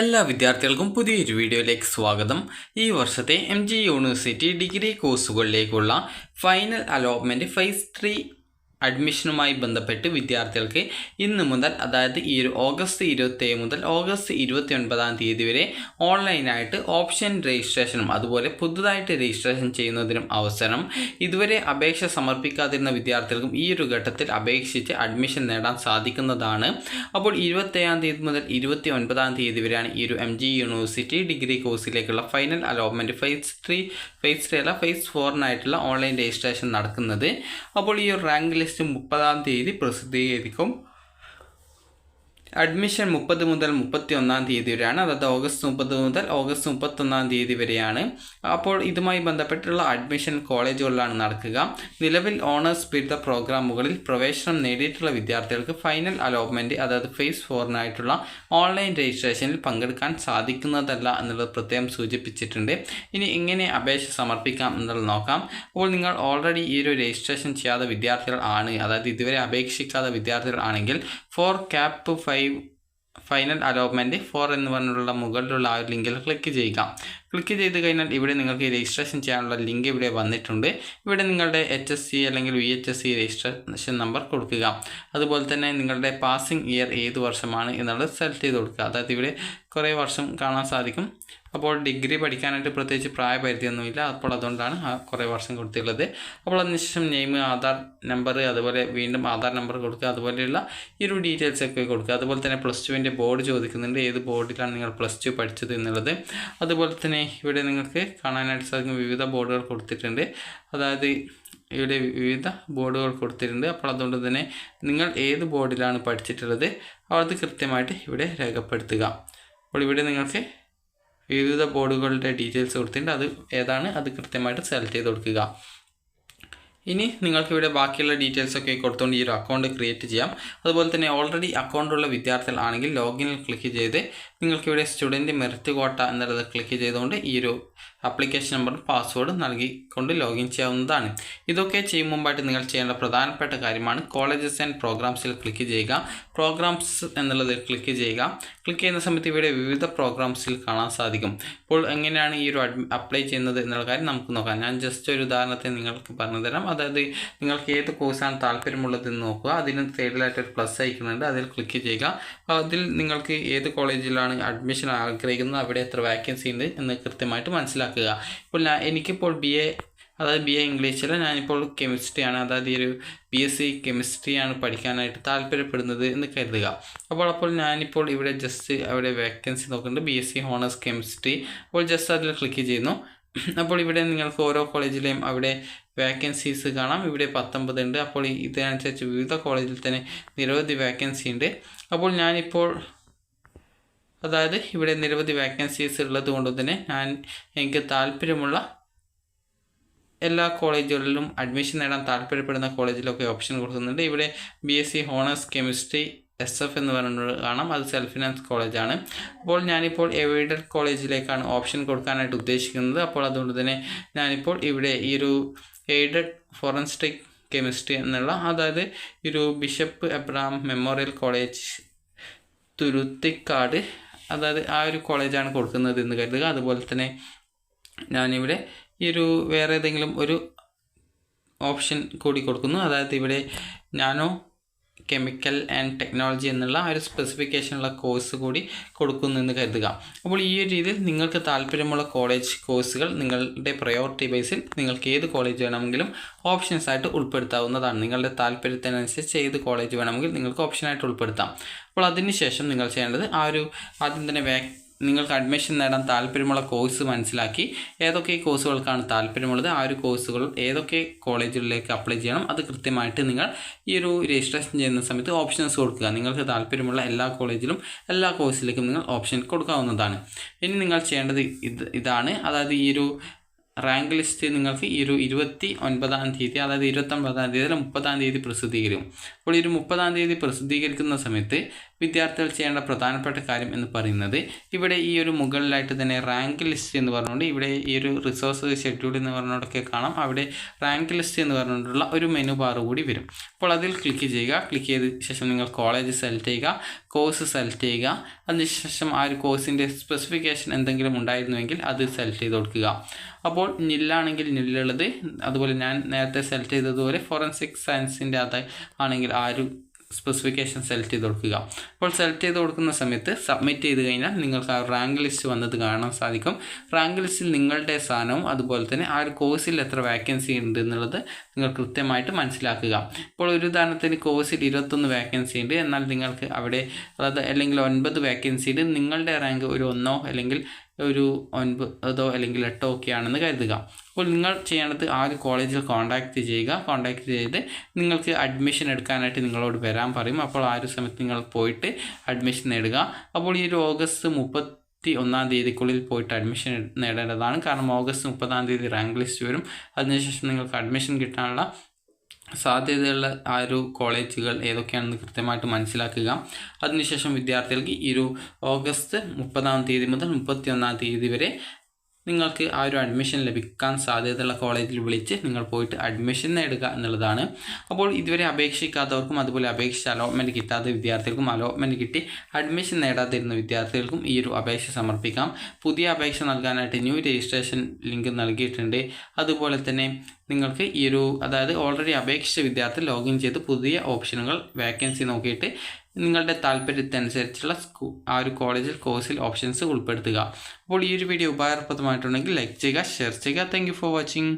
എല്ലാ വിദ്യാർത്ഥികൾക്കും പുതിയൊരു വീഡിയോയിലേക്ക് സ്വാഗതം. ഈ വർഷത്തെ MG യൂണിവേഴ്സിറ്റി ഡിഗ്രി കോഴ്സുകളിലേക്കുള്ള ഫൈനൽ അലോട്ട്മെൻറ്റ് ഫേസ് 3 അഡ്മിഷനുമായി ബന്ധപ്പെട്ട് വിദ്യാർത്ഥികൾക്ക് ഇന്ന് മുതൽ, അതായത് ഈ ഒരു ഓഗസ്റ്റ് 27 മുതൽ ഓഗസ്റ്റ് 29 വരെ ഓൺലൈനായിട്ട് ഓപ്ഷൻ രജിസ്ട്രേഷനും അതുപോലെ പുതുതായിട്ട് രജിസ്ട്രേഷൻ ചെയ്യുന്നതിനും അവസരം. ഇതുവരെ അപേക്ഷ സമർപ്പിക്കാതിരുന്ന വിദ്യാർത്ഥികൾക്കും ഈ ഒരു ഘട്ടത്തിൽ അപേക്ഷിച്ച് അഡ്മിഷൻ നേടാൻ സാധിക്കുന്നതാണ്. അപ്പോൾ 27 മുതൽ 29 വരെയാണ് ഈ ഒരു MG യൂണിവേഴ്സിറ്റി ഡിഗ്രി കോഴ്സിലേക്കുള്ള ഫൈനൽ അലോട്ട്മെൻറ്റ് ഫേസ് 3 അല്ല ഫേസ് 4 ഓൺലൈൻ രജിസ്ട്രേഷൻ നടക്കുന്നത്. അപ്പോൾ ഈ ഒരു റാങ്ക് ലിസ്റ്റ് 30 പ്രസിദ്ധീകരിക്കും. അഡ്മിഷൻ 30 മുതൽ 31 വരെയാണ്, അതായത് ഓഗസ്റ്റ് 30 മുതൽ ഓഗസ്റ്റ് 31 വരെയാണ്. അപ്പോൾ ഇതുമായി ബന്ധപ്പെട്ടുള്ള അഡ്മിഷൻ കോളേജുകളിലാണ് നടക്കുക. നിലവിൽ ഓണേഴ്സ് ബിരുദ പ്രോഗ്രാമുകളിൽ പ്രവേശനം നേടിയിട്ടുള്ള വിദ്യാർത്ഥികൾക്ക് ഫൈനൽ അലോട്ട്മെൻറ്റ്, അതായത് ഫേസ് 4 ഓൺലൈൻ രജിസ്ട്രേഷനിൽ പങ്കെടുക്കാൻ സാധിക്കുന്നതല്ല എന്നുള്ളത് പ്രത്യേകം സൂചിപ്പിച്ചിട്ടുണ്ട്. ഇനി എങ്ങനെ അപേക്ഷ സമർപ്പിക്കാം എന്നുള്ളത് നോക്കാം. അപ്പോൾ നിങ്ങൾ ഓൾറെഡി ഈ ഒരു രജിസ്ട്രേഷൻ ചെയ്യാത്ത വിദ്യാർത്ഥികൾ ആണ്, അതായത് ഇതുവരെ അപേക്ഷിക്കാത്ത വിദ്യാർത്ഥികൾ ആണെങ്കിൽ CAP 5 ഫൈനൽ അലോട്ട്മെൻറ്റ് 4 എന്ന് പറഞ്ഞുള്ള മുകളിലുള്ള ആ ഒരു ലിങ്കിൽ ക്ലിക്ക് ചെയ്യുക. ക്ലിക്ക് ചെയ്ത് കഴിഞ്ഞാൽ ഇവിടെ നിങ്ങൾക്ക് രജിസ്ട്രേഷൻ ചെയ്യാനുള്ള ലിങ്ക് ഇവിടെ വന്നിട്ടുണ്ട്. ഇവിടെ നിങ്ങളുടെ HSC അല്ലെങ്കിൽ VHSC രജിസ്ട്രേഷൻ നമ്പർ കൊടുക്കുക. അതുപോലെ തന്നെ നിങ്ങളുടെ പാസിംഗ് ഇയർ ഏത് വർഷമാണ് എന്നുള്ളത് സെലക്ട് ചെയ്ത് കൊടുക്കുക. അതായത് ഇവിടെ കുറേ വർഷം കാണാൻ സാധിക്കും. അപ്പോൾ ഡിഗ്രി പഠിക്കാനായിട്ട് പ്രത്യേകിച്ച് പ്രായപരിധിയൊന്നുമില്ല, അപ്പോൾ അതുകൊണ്ടാണ് കുറേ വർഷം കൊടുത്തിട്ടുള്ളത്. അപ്പോൾ അതിനുശേഷം നെയിം, ആധാർ നമ്പർ, അതുപോലെ വീണ്ടും ആധാർ നമ്പർ കൊടുക്കുക. അതുപോലെയുള്ള ഈ ഒരു ഡീറ്റെയിൽസ് ഒക്കെ കൊടുക്കുക. അതുപോലെ തന്നെ +2 ബോർഡ് ചോദിക്കുന്നുണ്ട്, ഏത് ബോർഡിലാണ് നിങ്ങൾ +2 പഠിച്ചത് എന്നുള്ളത്. അതുപോലെ തന്നെ ഇവിടെ നിങ്ങൾക്ക് കാണാനായിട്ട് സാധിക്കും വിവിധ ബോർഡുകൾ കൊടുത്തിട്ടുണ്ട്. അതായത് ഇവിടെ വിവിധ ബോർഡുകൾ കൊടുത്തിട്ടുണ്ട്. അപ്പോൾ അതുകൊണ്ട് തന്നെ നിങ്ങൾ ഏത് ബോർഡിലാണ് പഠിച്ചിട്ടുള്ളത് അത് കൃത്യമായിട്ട് ഇവിടെ രേഖപ്പെടുത്തുക. അപ്പോൾ ഇവിടെ നിങ്ങൾക്ക് വിവിധ ബോർഡുകളുടെ ഡീറ്റെയിൽസ് കൊടുത്തിട്ടുണ്ട്, അത് ഏതാണ് അത് കൃത്യമായിട്ട് സെലക്ട് ചെയ്ത് കൊടുക്കുക. ഇനി നിങ്ങൾക്കിവിടെ ബാക്കിയുള്ള ഡീറ്റെയിൽസൊക്കെ കൊടുത്തുകൊണ്ട് ഈ ഒരു അക്കൗണ്ട് ക്രിയേറ്റ് ചെയ്യാം. അതുപോലെ തന്നെ ഓൾറെഡി അക്കൗണ്ടുള്ള വിദ്യാർത്ഥികൾ ആണെങ്കിൽ ലോഗിനിൽ ക്ലിക്ക് ചെയ്ത് നിങ്ങൾക്കിവിടെ സ്റ്റുഡൻറ്റ് മെറിറ്റ് കോട്ട എന്നുള്ളത് ക്ലിക്ക് ചെയ്തുകൊണ്ട് ഈ ഒരു ആപ്ലിക്കേഷൻ നമ്പറും പാസ്വേഡും നൽകിക്കൊണ്ട് ലോഗിൻ ചെയ്യാവുന്നതാണ്. ഇതൊക്കെ ചെയ്യും മുമ്പായിട്ട് നിങ്ങൾ ചെയ്യേണ്ട പ്രധാനപ്പെട്ട കാര്യമാണ് കോളേജസ് ആൻഡ് പ്രോഗ്രാംസിൽ ക്ലിക്ക് ചെയ്യുക. പ്രോഗ്രാംസ് എന്നുള്ളത് ക്ലിക്ക് ചെയ്യുക. ക്ലിക്ക് ചെയ്യുന്ന സമയത്ത് ഇവിടെ വിവിധ പ്രോഗ്രാംസിൽ കാണാൻ സാധിക്കും. ഇപ്പോൾ എങ്ങനെയാണ് ഈ ഒരു അപ്ലൈ ചെയ്യുന്നത് എന്നുള്ള കാര്യം നമുക്ക് നോക്കാം. ഞാൻ ജസ്റ്റ് ഒരു ഉദാഹരണത്തിന് നിങ്ങൾക്ക് പറഞ്ഞു തരാം. അതായത് നിങ്ങൾക്ക് ഏത് കോഴ്സാണ് താല്പര്യമുള്ളതെന്ന് നോക്കുക. അതിന് സൈഡിലായിട്ട് ഒരു പ്ലസ് ഐക്കൺ ഉണ്ട്, അതിൽ ക്ലിക്ക് ചെയ്യുക. അതിൽ നിങ്ങൾക്ക് ഏത് കോളേജിലാണ് അഡ്മിഷൻ ആഗ്രഹിക്കുന്നത്, അവിടെ എത്ര വാക്കൻസി ഉണ്ട് എന്ന് കൃത്യമായിട്ട് മനസ്സിലാക്കുക. ഇപ്പോൾ എനിക്കിപ്പോൾ BA ഇംഗ്ലീഷിൽ, ഞാനിപ്പോൾ കെമിസ്ട്രിയാണ്, അതായത് ഈ ഒരു BSc കെമിസ്ട്രിയാണ് പഠിക്കാനായിട്ട് താല്പര്യപ്പെടുന്നത് എന്ന് കരുതുക. അപ്പോൾ ഞാനിപ്പോൾ ഇവിടെ ജസ്റ്റ് അവിടെ വേക്കൻസി നോക്കുന്നുണ്ട്, BSc ഹോണേഴ്സ് കെമിസ്ട്രി. അപ്പോൾ ജസ്റ്റ് അതിൽ ക്ലിക്ക് ചെയ്യുന്നു. അപ്പോൾ ഇവിടെ നിങ്ങൾക്ക് ഓരോ കോളേജിലെയും അവിടെ വേക്കൻസീസ് കാണാം. ഇവിടെ 19 ഉണ്ട്. അപ്പോൾ ഇതിനനുസരിച്ച് വിവിധ കോളേജിൽ തന്നെ നിരവധി വേക്കൻസി ഉണ്ട്. അപ്പോൾ ഞാനിപ്പോൾ അതായത് ഇവിടെ നിരവധി വേക്കൻസീസ് ഉള്ളത് കൊണ്ട് തന്നെ എനിക്ക് താല്പര്യമുള്ള എല്ലാ കോളേജുകളിലും അഡ്മിഷൻ നേടാൻ താല്പര്യപ്പെടുന്ന കോളേജിലൊക്കെ ഓപ്ഷൻ കൊടുക്കുന്നുണ്ട്. ഇവിടെ BSc ഹോണേഴ്സ് കെമിസ്ട്രി SF എന്ന് പറയുന്നത് കാണാം, അത് സെൽഫ് ഫിനാൻസ് കോളേജാണ്. അപ്പോൾ ഞാനിപ്പോൾ എയ്ഡഡ് കോളേജിലേക്കാണ് ഓപ്ഷൻ കൊടുക്കാനായിട്ട് ഉദ്ദേശിക്കുന്നത്. അപ്പോൾ അതുകൊണ്ട് തന്നെ ഞാനിപ്പോൾ ഇവിടെ ഈ ഒരു എയ്ഡഡ് ഫോറൻസിക് കെമിസ്ട്രി എന്നുള്ള, അതായത് ഒരു bishop Abraham memorial college Thuruthikkad, അതായത് ആ ഒരു കോളേജാണ് കൊടുക്കുന്നത് എന്ന് കരുതുക. അതുപോലെ തന്നെ ഞാനിവിടെ ഈ ഒരു വേറെ ഏതെങ്കിലും ഒരു ഓപ്ഷൻ കൂടി കൊടുക്കുന്നു. അതായത് ഇവിടെ നാനോ കെമിക്കൽ ആൻഡ് ടെക്നോളജി എന്നുള്ള ഒരു സ്പെസിഫിക്കേഷനുള്ള കോഴ്സ് കൂടി കൊടുക്കുന്നു എന്ന് കരുതുക. അപ്പോൾ ഈ ഒരു രീതിയിൽ നിങ്ങൾക്ക് താല്പര്യമുള്ള കോളേജ് കോഴ്സുകൾ നിങ്ങളുടെ പ്രയോറിറ്റി ബേസിൽ നിങ്ങൾക്ക് ഏത് കോളേജ് വേണമെങ്കിലും ഓപ്ഷൻസ് ആയിട്ട് ഉൾപ്പെടുത്താവുന്നതാണ്. നിങ്ങളുടെ താല്പര്യത്തിനനുസരിച്ച് ഏത് കോളേജ് വേണമെങ്കിൽ നിങ്ങൾക്ക് ഓപ്ഷനായിട്ട് ഉൾപ്പെടുത്താം. അപ്പോൾ അതിനുശേഷം നിങ്ങൾ ചെയ്യേണ്ടത് ആദ്യം തന്നെ നിങ്ങൾക്ക് അഡ്മിഷൻ നേടാൻ താല്പര്യമുള്ള കോഴ്സ് മനസ്സിലാക്കി ഏതൊക്കെ കോഴ്സുകൾക്കാണ് താല്പര്യമുള്ളത്, ആ ഒരു കോഴ്സുകൾ ഏതൊക്കെ കോളേജുകളിലേക്ക് അപ്ലൈ ചെയ്യണം, അത് കൃത്യമായിട്ട് നിങ്ങൾ ഈ ഒരു രജിസ്ട്രേഷൻ ചെയ്യുന്ന സമയത്ത് ഓപ്ഷൻസ് കൊടുക്കുക. നിങ്ങൾക്ക് താല്പര്യമുള്ള എല്ലാ കോളേജിലും എല്ലാ കോഴ്സിലേക്കും നിങ്ങൾ ഓപ്ഷൻ കൊടുക്കാവുന്നതാണ്. ഇനി നിങ്ങൾ ചെയ്യേണ്ടത് ഇതാണ്. അതായത് ഈ ഒരു റാങ്ക് ലിസ്റ്റ് നിങ്ങൾക്ക് ഈ ഒരു 29 അതായത് 29 30 പ്രസിദ്ധീകരിക്കും. അപ്പോൾ ഈ ഒരു 30 പ്രസിദ്ധീകരിക്കുന്ന സമയത്ത് വിദ്യാർത്ഥികൾ ചെയ്യേണ്ട പ്രധാനപ്പെട്ട കാര്യം എന്ന് പറയുന്നത് ഇവിടെ ഈ ഒരു മുകളിലായിട്ട് തന്നെ റാങ്ക് ലിസ്റ്റ് എന്ന് പറഞ്ഞുകൊണ്ട് ഇവിടെ ഈ ഒരു റിസോഴ്സ് ഷെഡ്യൂൾ എന്ന് പറഞ്ഞുകൊണ്ടൊക്കെ കാണാം. അവിടെ റാങ്ക് ലിസ്റ്റ് എന്ന് പറഞ്ഞുകൊണ്ടുള്ള ഒരു മെനു ബാർ കൂടി വരും. അപ്പോൾ അതിൽ ക്ലിക്ക് ചെയ്യുക. ക്ലിക്ക് ചെയ്ത ശേഷം നിങ്ങൾ കോളേജ് സെലക്ട് ചെയ്യുക, കോഴ്സ് സെലക്ട് ചെയ്യുക. അതിനുശേഷം ആ ഒരു കോഴ്സിൻ്റെ സ്പെസിഫിക്കേഷൻ എന്തെങ്കിലും ഉണ്ടായിരുന്നുവെങ്കിൽ അത് സെലക്ട് ചെയ്ത് കൊടുക്കുക. അപ്പോൾ നില്ലാണെങ്കിൽ നില്ലുള്ളത്, അതുപോലെ ഞാൻ നേരത്തെ സെലക്ട് ചെയ്തതുപോലെ ഫോറൻസിക് സയൻസിൻ്റെ അത് ആണെങ്കിൽ ആ ഒരു സ്പെസിഫിക്കേഷൻ സെലക്ട് ചെയ്ത് കൊടുക്കുക. അപ്പോൾ സെലക്ട് ചെയ്ത് കൊടുക്കുന്ന സമയത്ത് സബ്മിറ്റ് ചെയ്ത് കഴിഞ്ഞാൽ നിങ്ങൾക്ക് ആ റാങ്ക് ലിസ്റ്റ് വന്നത് കാണാൻ സാധിക്കും. റാങ്ക് ലിസ്റ്റിൽ നിങ്ങളുടെ സ്ഥാനവും അതുപോലെ തന്നെ ആ ഒരു കോഴ്സിൽ എത്ര വാക്കൻസി ഉണ്ട് എന്നുള്ളത് നിങ്ങൾ കൃത്യമായിട്ട് മനസ്സിലാക്കുക. ഇപ്പോൾ ഒരു ഉദാഹരണത്തിന് കോഴ്സിൽ 21 വാക്കൻസി ഉണ്ട്, എന്നാൽ നിങ്ങൾക്ക് അവിടെ അല്ലെങ്കിൽ 9 വാക്കൻസി ഉണ്ട്. നിങ്ങളുടെ റാങ്ക് ഒരു 1 അല്ലെങ്കിൽ ഒരു 9 അല്ലെങ്കിൽ 8 ഒക്കെ ആണെന്ന് കരുതുക. അപ്പോൾ നിങ്ങൾ ചെയ്യേണ്ടത് ആ ഒരു കോളേജിൽ കോൺടാക്റ്റ് ചെയ്യുക. കോൺടാക്റ്റ് ചെയ്ത് നിങ്ങൾക്ക് അഡ്മിഷൻ എടുക്കാനായിട്ട് നിങ്ങളോട് വരാൻ പറയും. അപ്പോൾ ആ ഒരു സമയത്ത് നിങ്ങൾ പോയിട്ട് അഡ്മിഷൻ നേടുക. അപ്പോൾ ഈ ഒരു ഓഗസ്റ്റ് 31 പോയിട്ട് അഡ്മിഷൻ നേടേണ്ടതാണ്. കാരണം ഓഗസ്റ്റ് 30 റാങ്ക് ലിസ്റ്റ് വരും. അതിനുശേഷം നിങ്ങൾക്ക് അഡ്മിഷൻ കിട്ടാനുള്ള സാധ്യതയുള്ള ആ ഒരു കോളേജുകൾ ഏതൊക്കെയാണെന്ന് കൃത്യമായിട്ട് മനസ്സിലാക്കുക. അതിനുശേഷം വിദ്യാർത്ഥികൾക്ക് ഈ ഒരു ഓഗസ്റ്റ് 30 മുതൽ 31 വരെ നിങ്ങൾക്ക് ആ ഒരു അഡ്മിഷൻ ലഭിക്കാൻ സാധ്യതയുള്ള കോളേജിൽ വിളിച്ച് നിങ്ങൾ പോയിട്ട് അഡ്മിഷൻ നേടുക എന്നുള്ളതാണ്. അപ്പോൾ ഇതുവരെ അപേക്ഷിക്കാത്തവർക്കും അതുപോലെ അപേക്ഷിച്ച് അലോട്ട്മെൻറ്റ് കിട്ടാത്ത വിദ്യാർത്ഥികൾക്കും അലോട്ട്മെൻറ്റ് കിട്ടി അഡ്മിഷൻ നേടാതിരുന്ന വിദ്യാർത്ഥികൾക്കും ഈ ഒരു അപേക്ഷ സമർപ്പിക്കാം. പുതിയ അപേക്ഷ നൽകാനായിട്ട് ന്യൂ രജിസ്ട്രേഷൻ ലിങ്ക് നൽകിയിട്ടുണ്ട്. അതുപോലെ തന്നെ നിങ്ങൾക്ക് ഈ ഒരു അതായത് ഓൾറെഡി അപേക്ഷിച്ച വിദ്യാർത്ഥി ലോഗിൻ ചെയ്ത് പുതിയ ഓപ്ഷനുകൾ വേക്കൻസി നോക്കിയിട്ട് നിങ്ങളുടെ താല്പര്യത്തിനനുസരിച്ചുള്ള ആ ഒരു കോളേജിൽ കോഴ്സിൽ ഓപ്ഷൻസ് ഉൾപ്പെടുത്തുക. അപ്പോൾ ഈ ഒരു വീഡിയോ ഉപകാരപ്രദമായിട്ടുണ്ടെങ്കിൽ ലൈക്ക് ചെയ്യുക, ഷെയർ ചെയ്യുക. Thank you for watching.